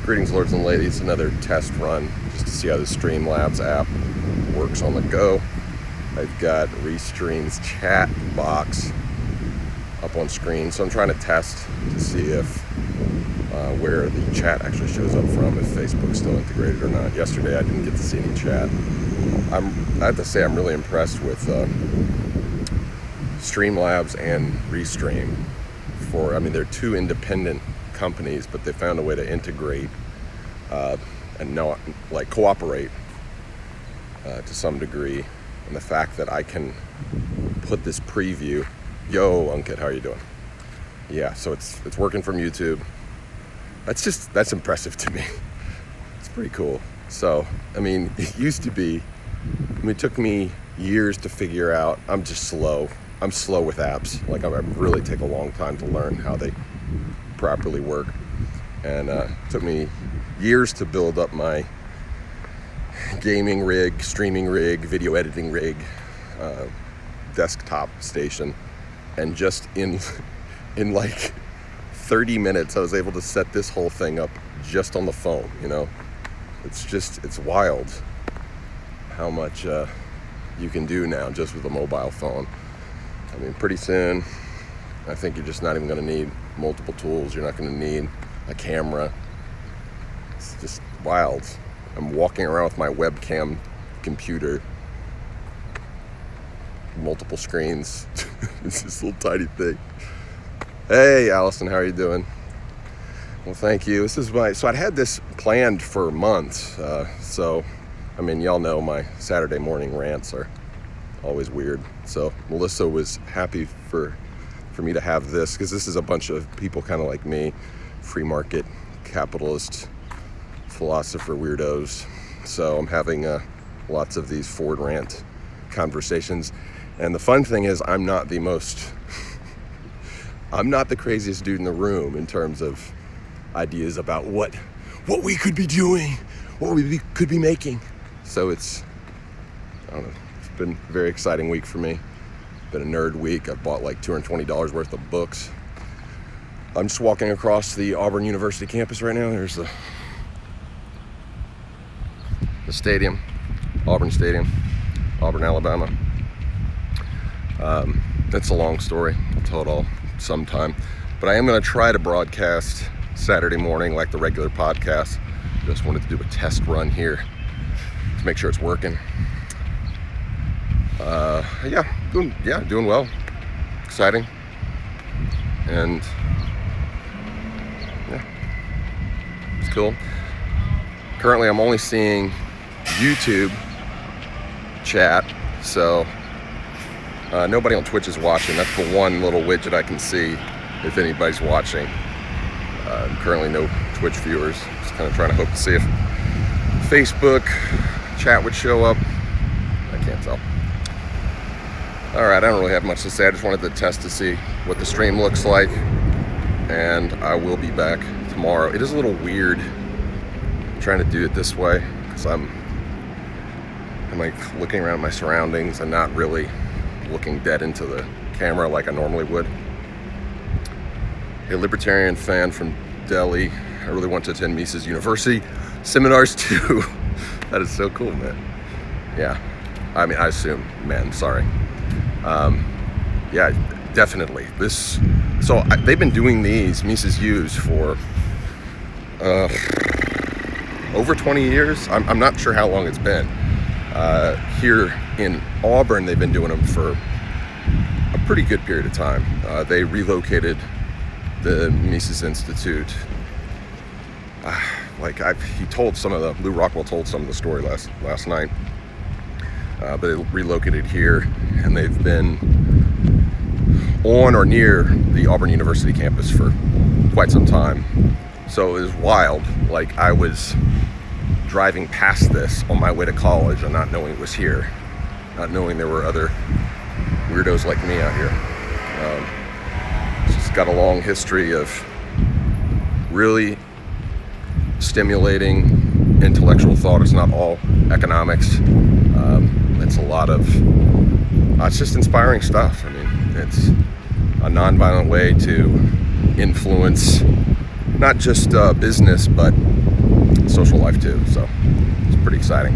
Greetings, lords and ladies. Another test run just to see how the Streamlabs app works on the go. I've got Restream's chat box up on screen, so I'm trying to test to see if where the chat actually shows up from, if Facebook's still integrated or not. Yesterday I didn't get to see any chat. I have to say I'm really impressed with Streamlabs and Restream. They're two independent companies, but they found a way to integrate and not cooperate to some degree. And the fact that I can put this preview, yo Unkit, how are you doing? Yeah, so it's working from YouTube. That's impressive to me. It's pretty cool. So it used to be, it took me years to figure out. I'm slow with apps. I really take a long time to learn how they properly work, and it took me years to build up my gaming rig, streaming rig, video editing rig, desktop station, and just in 30 minutes I was able to set this whole thing up just on the phone. It's wild how much you can do now just with a mobile phone. Pretty soon I think you're just not even going to need multiple tools. You're not going to need a camera. It's just wild. I'm walking around with my webcam computer, multiple screens. It's this little tiny thing. Hey Allison, how are you doing? Well, thank you. So I'd had this planned for months. Y'all know my Saturday morning rants are always weird. So Melissa was happy for me to have this, because this is a bunch of people kind of like me, free market capitalist philosopher weirdos. So I'm having lots of these Ford rant conversations, and the fun thing is I'm not the craziest dude in the room in terms of ideas about what we could be doing, what we could be making. So it's been a very exciting week for me. Been a nerd week. I've bought $220 worth of books. I'm just walking across the Auburn University campus right now. There's the stadium, Auburn Stadium, Auburn, Alabama. It's a long story. I'll tell it all sometime. But I am going to try to broadcast Saturday morning like the regular podcast. Just wanted to do a test run here to make sure it's working. Doing well. Exciting. And yeah, it's cool. Currently I'm only seeing YouTube chat, so nobody on Twitch is watching. That's the one little widget I can see if anybody's watching. Currently no Twitch viewers. Just kind of trying to hope to see if Facebook chat would show up. I can't tell. Alright, I don't really have much to say. I just wanted to test to see what the stream looks like, and I will be back tomorrow. It is a little weird trying to do it this way, because I'm looking around my surroundings and not really looking dead into the camera like I normally would. A libertarian fan from Delhi. I really want to attend Mises University seminars too. That is so cool, man. Yeah, I assume men, sorry. Yeah, definitely. They've been doing these Mises U's for over 20 years. I'm not sure how long it's been. Here in Auburn, they've been doing them for a pretty good period of time. They relocated the Mises Institute. Lou Rockwell told some of the story last night. But they relocated here, and they've been on or near the Auburn University campus for quite some time. So it was wild. I was driving past this on my way to college and not knowing it was here, not knowing there were other weirdos like me out here. It's just got a long history of really stimulating intellectual thought. It's not all economics. It's a lot of it's just inspiring stuff. It's a nonviolent way to influence not just business, but social life too. So it's pretty exciting.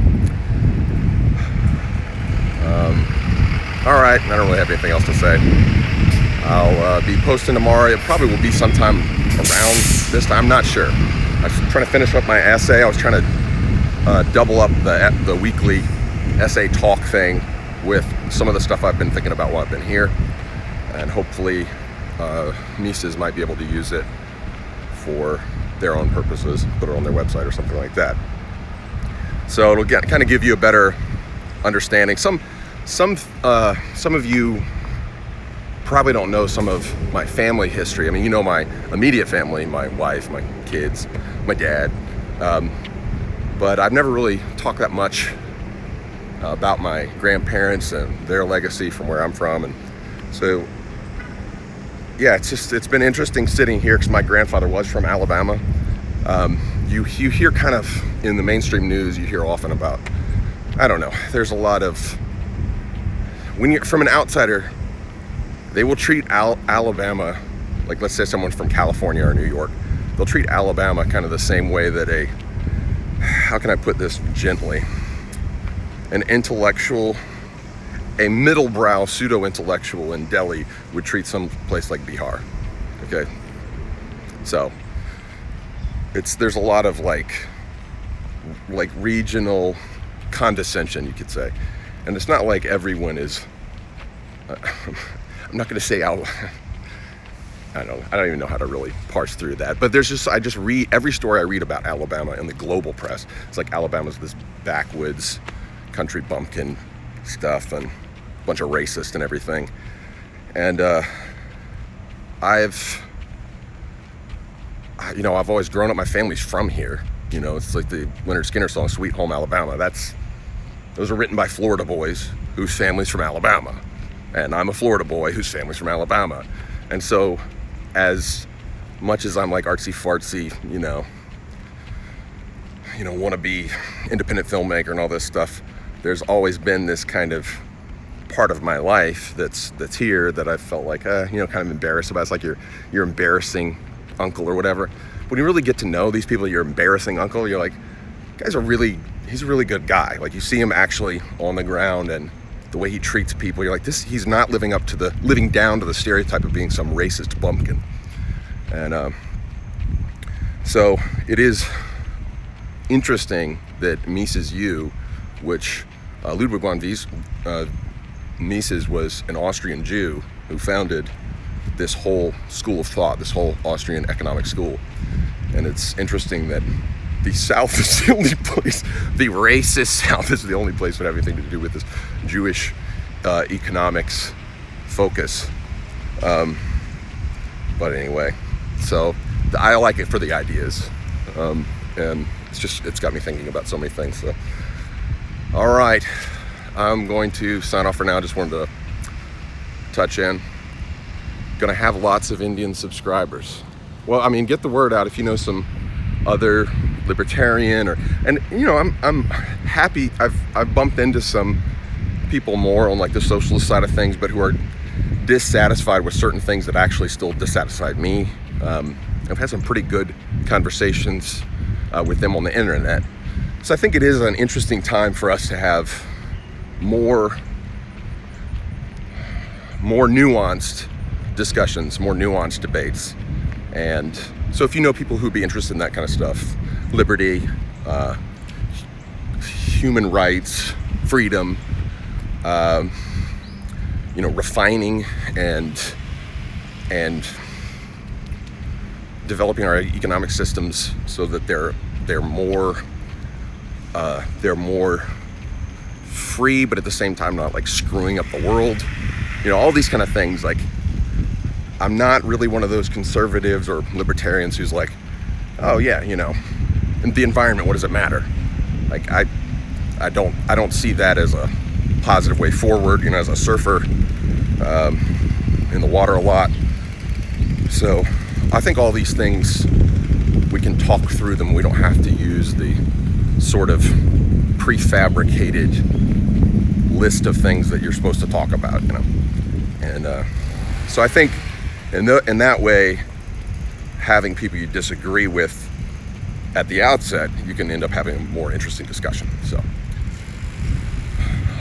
All right, I don't really have anything else to say. I'll be posting tomorrow. It probably will be sometime around this time. I'm not sure. I was trying to finish up my essay. I was trying to double up the weekly essay talk thing with some of the stuff I've been thinking about while I've been here, and hopefully Mises might be able to use it for their own purposes, put it on their website or something like that. So it'll kind of give you a better understanding. Some of you probably don't know some of my family history. I mean, you know my immediate family, my wife, my kids, my dad, but I've never really talked that much about my grandparents and their legacy from where I'm from. And so yeah, it's been interesting sitting here because my grandfather was from Alabama. You hear kind of in the mainstream news, you hear often about, I don't know, there's a lot of, when you're from an outsider, they will treat Alabama, like let's say someone from California or New York, they'll treat Alabama kind of the same way that how can I put this gently, an intellectual, a middle-brow pseudo-intellectual in Delhi would treat some place like Bihar. Okay, so there's a lot of like regional condescension, you could say, and it's not like everyone is. I'm not going to say I don't even know how to really parse through that, but I just read every story I read about Alabama in the global press. It's like Alabama's this backwoods country bumpkin stuff and a bunch of racist and everything. And I've always grown up, my family's from here. You know, it's like the Leonard Skinner song, Sweet Home Alabama. Those are written by Florida boys whose family's from Alabama. And I'm a Florida boy whose family's from Alabama. And so as much as I'm like artsy fartsy, want to be independent filmmaker and all this stuff, there's always been this kind of part of my life that's here that I felt like, kind of embarrassed about. It's like you're embarrassing uncle or whatever. When you really get to know these people, your embarrassing uncle, you're like, he's a really good guy. Like you see him actually on the ground and the way he treats people, you're like, he's not living down to the stereotype of being some racist bumpkin. And so it is interesting that Mises U, which Ludwig von Mises was an Austrian Jew who founded this whole school of thought, this whole Austrian economic school. And it's interesting that the South is the only place, the racist South is the only place that have anything to do with this Jewish economics focus. But anyway, so I like it for the ideas. And it's got me thinking about so many things. So, all right, I'm going to sign off for now. Just wanted to touch in. Gonna have lots of Indian subscribers. Well, I mean, get the word out if you know some other libertarian I'm happy. I've bumped into some people more on like the socialist side of things, but who are dissatisfied with certain things that actually still dissatisfied me. I've had some pretty good conversations with them on the internet. So I think it is an interesting time for us to have more nuanced discussions, more nuanced debates. And so if you know people who'd be interested in that kind of stuff, liberty, human rights, freedom, refining and developing our economic systems so that they're more free, but at the same time not like screwing up the world. All these kind of things. Like, I'm not really one of those conservatives or libertarians who's like, oh yeah, and the environment, what does it matter? Like, I don't see that as a positive way forward. As a surfer in the water a lot. So I think all these things, we can talk through them. We don't have to use the sort of prefabricated list of things that you're supposed to talk about, And so I think in that way, having people you disagree with at the outset, you can end up having a more interesting discussion. So,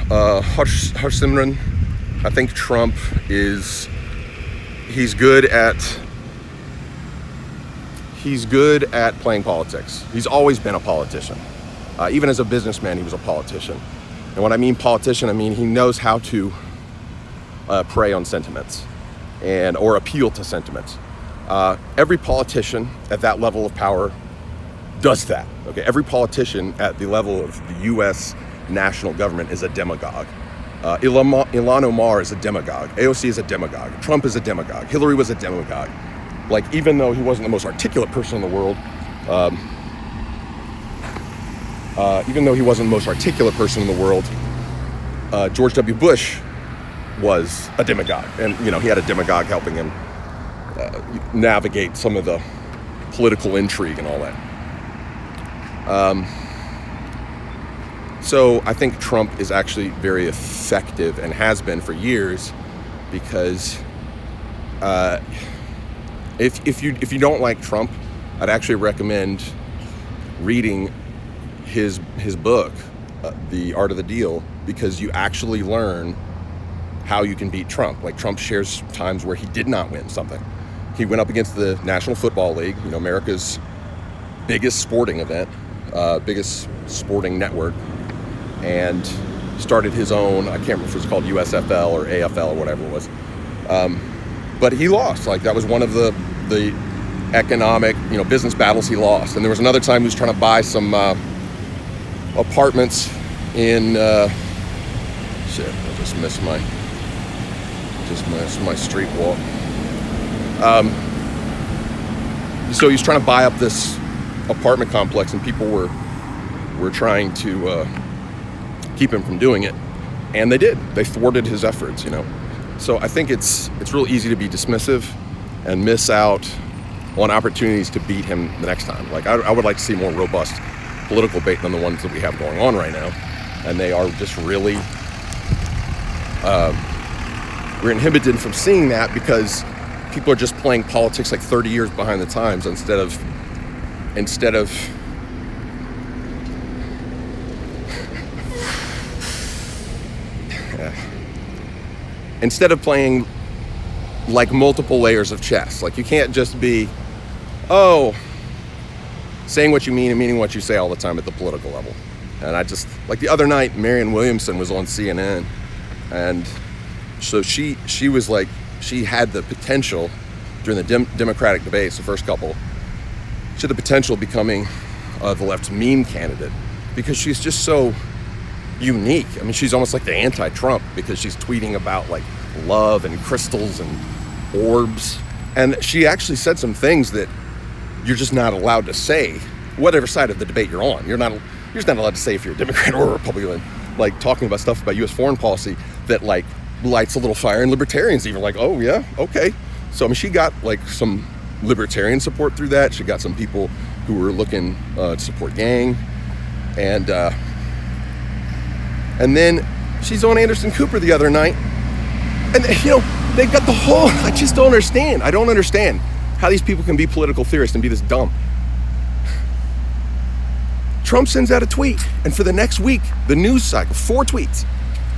Harsimran, I think Trump he's good at playing politics. He's always been a politician. Even as a businessman, he was a politician. And when I mean politician, I mean he knows how to prey on sentiments or appeal to sentiments. Every politician at that level of power does that. Okay, every politician at the level of the U.S. national government is a demagogue. Ilhan Omar is a demagogue. AOC is a demagogue. Trump is a demagogue. Hillary was a demagogue. Like, even though he wasn't the most articulate person in the world, George W. Bush was a demagogue. And, he had a demagogue helping him navigate some of the political intrigue and all that. So I think Trump is actually very effective and has been for years, because if you don't like Trump, I'd actually recommend reading his book, The Art of the Deal, because you actually learn how you can beat Trump. Like, Trump shares times where he did not win something. He went up against the National Football League, America's biggest sporting event, biggest sporting network, and started his own, I can't remember if it was called USFL or AFL or whatever it was. But he lost. Like, that was one of the economic, business battles he lost. And there was another time he was trying to buy some apartments in, I just missed my street walk. So he's trying to buy up this apartment complex, and people were trying to keep him from doing it, and they did. They thwarted his efforts, So I think it's real easy to be dismissive and miss out on opportunities to beat him the next time. Like, I would like to see more robust political debate than the ones that we have going on right now, and they are just really we're inhibited from seeing that because people are just playing politics like 30 years behind the times instead of playing like multiple layers of chess. Like, you can't just be, saying what you mean and meaning what you say all the time at the political level. And I just, like, the other night, Marianne Williamson was on CNN, and so she was like, she had the potential during the Democratic debates, the first couple, she had the potential of becoming the left's meme candidate, because she's just so unique. I mean, she's almost like the anti-Trump, because she's tweeting about, like, love and crystals and orbs. And she actually said some things that you're just not allowed to say, whatever side of the debate you're on. You're just not allowed to say if you're a Democrat or a Republican, like, talking about stuff about U.S. foreign policy that, like, lights a little fire in libertarians, even like, oh yeah, okay. So, I mean, she got, like, some libertarian support through that. She got some people who were looking to support Yang. And then she's on Anderson Cooper the other night. And, they got the whole, I just don't understand. I don't understand how these people can be political theorists and be this dumb. Trump sends out a tweet, and for the next week, the news cycle, 4 tweets.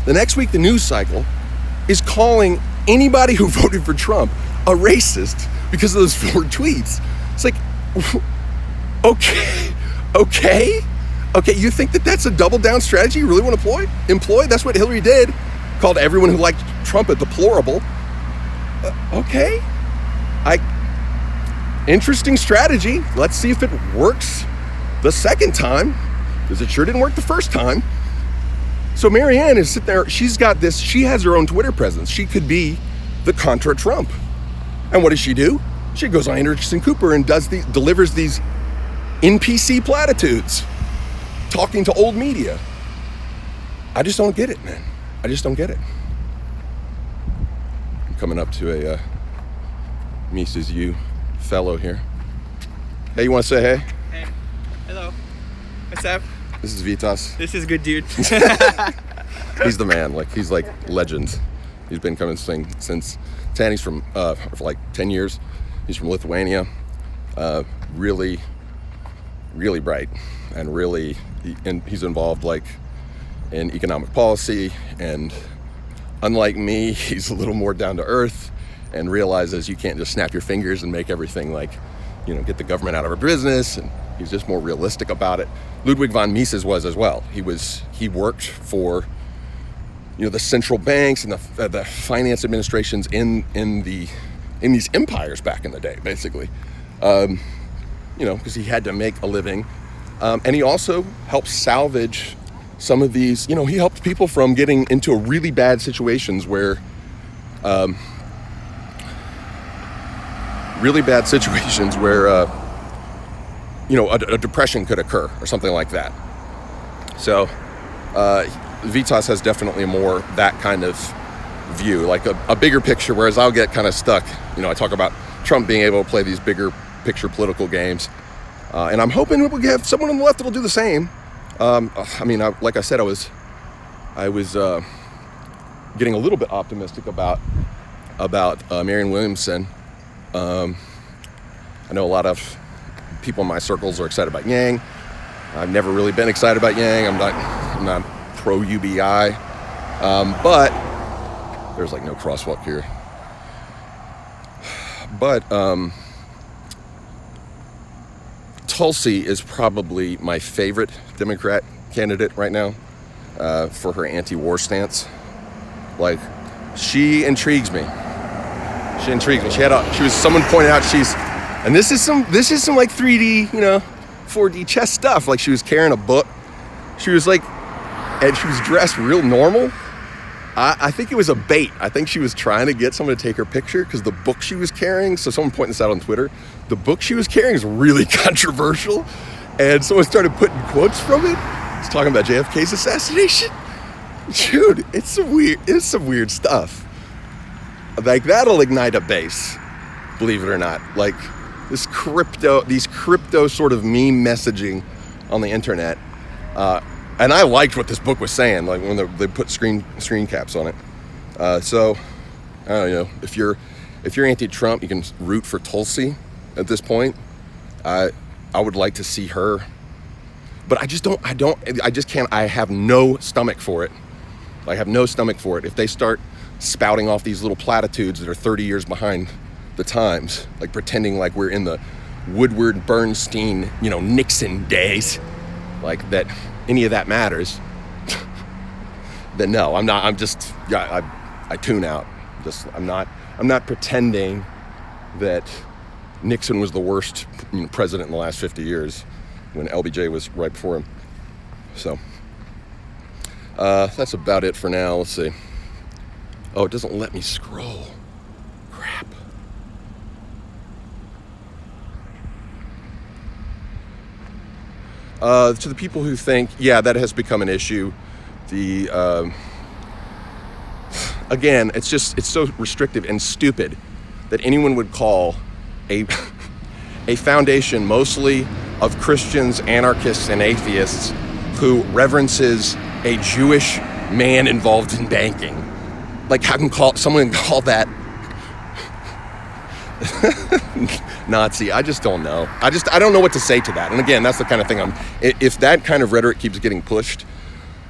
The next week, the news cycle is calling anybody who voted for Trump a racist because of those 4 tweets. It's like, okay. You think that that's a double down strategy you really want to employ? That's what Hillary did. Called everyone who liked Trump a deplorable. Okay. Interesting strategy. Let's see if it works the second time, because it sure didn't work the first time. So Marianne is sitting there, she has her own Twitter presence. She could be the Contra Trump. And what does she do? She goes on Anderson Cooper and delivers these NPC platitudes, talking to old media. I just don't get it, man. I just don't get it. I'm coming up to a Mises U fellow here. Hey, you want to say hey? Hey. Hello. What's up? This is Vitas. This is good, dude. He's the man. Like, he's like legend. He's been coming since Tanny's from for like 10 years. He's from Lithuania. Really really bright and really, and he's involved like in economic policy, and unlike me, he's a little more down to earth and realizes you can't just snap your fingers and make everything like, get the government out of our business, and he's just more realistic about it. Ludwig von Mises was as well. He worked for the central banks and the finance administrations in these empires back in the day, basically. Because he had to make a living, and he also helped salvage some of these. He helped people from getting into really bad situations where, a depression could occur or something like that. So, Vitas has definitely more that kind of view, like a bigger picture, whereas I'll get kind of stuck. I talk about Trump being able to play these bigger picture political games, and I'm hoping we'll have someone on the left that'll do the same. Like I said, I was getting a little bit optimistic about Marianne Williamson. I know a lot of people in my circles are excited about Yang. I've never really been excited about Yang. I'm not pro UBI, but there's like no crosswalk here. But Tulsi is probably my favorite Democrat candidate right now, for her anti-war stance. Like, she intrigues me. Someone pointed out and this is some like 3D, 4D chess stuff. Like, she was carrying a book. She was dressed real normal. I think it was a bait. I think she was trying to get someone to take her picture because the book she was carrying, so someone pointed this out on Twitter, the book she was carrying is really controversial, and someone started putting quotes from it. It's talking about JFK's assassination. Dude, it's some weird stuff. Like, that'll ignite a base, believe it or not. Like, these crypto sort of meme messaging on the internet. And I liked what this book was saying, like when they put screen caps on it. So, I don't know. If you're anti-Trump, you can root for Tulsi at this point. I would like to see her, but I just can't. I have no stomach for it. I have no stomach for it. If they start spouting off these little platitudes that are 30 years behind the times, like pretending like we're in the Woodward, Bernstein, Nixon days, like that any of that matters, then no, I'm not. I tune out. I'm not pretending that Nixon was the worst president in the last 50 years when LBJ was right before him. So that's about it for now. Let's see. Oh, it doesn't let me scroll. Crap. To the people who think, that has become an issue. Again, it's so restrictive and stupid that anyone would call a foundation mostly of Christians, anarchists, and atheists who reverences a Jewish man involved in banking. Like, how can someone call that Nazi? I just don't know. I don't know what to say to that. And again, that's the kind of thing if that kind of rhetoric keeps getting pushed,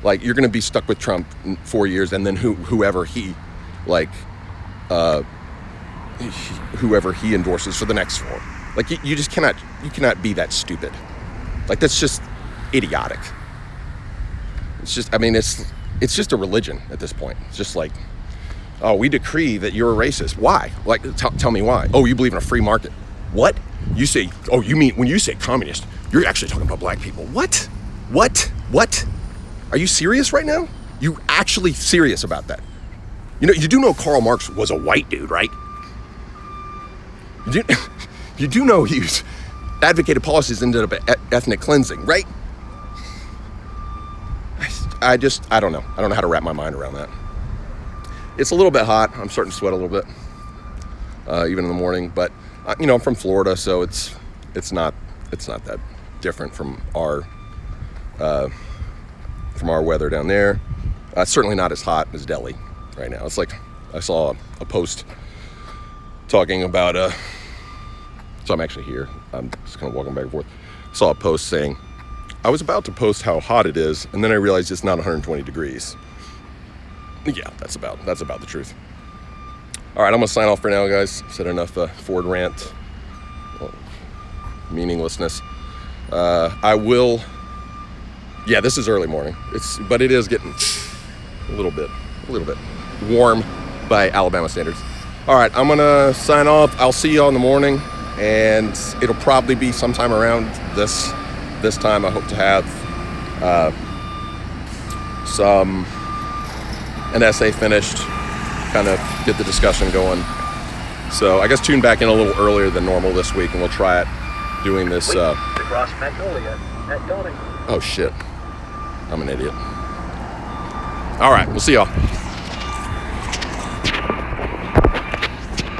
like, you're going to be stuck with Trump in 4 years, and then whoever he endorses for the next 4. Like, you cannot be that stupid. Like, that's just idiotic. It's just a religion at this point. It's just like, oh, we decree that you're a racist. Why? Like, tell me why. Oh, you believe in a free market. What? You say, you mean when you say communist, you're actually talking about black people. What? Are you serious right now? You actually serious about that? You do know Karl Marx was a white dude, right? You do know he advocated policies ended up ethnic cleansing, right? I don't know. I don't know how to wrap my mind around that. It's a little bit hot. I'm starting to sweat a little bit, even in the morning. But I'm from Florida, so it's not that different from our weather down there. Certainly not as hot as Delhi right now. It's like I saw a post talking about. So I'm actually here. I'm just kind of walking back and forth. saw a post saying, I was about to post how hot it is, and then I realized it's not 120 degrees. Yeah, that's about the truth. All right, I'm gonna sign off for now, guys. Said enough Ford rant, meaninglessness. I will. Yeah, this is early morning. But it is getting a little bit warm by Alabama standards. All right, I'm gonna sign off. I'll see y'all in the morning, and it'll probably be sometime around this time. I hope to have an essay finished, kind of get the discussion going. So I guess tune back in a little earlier than normal this week, and we'll try it doing this. Across Magnolia at dawning. Oh shit, I'm an idiot. All right, we'll see y'all.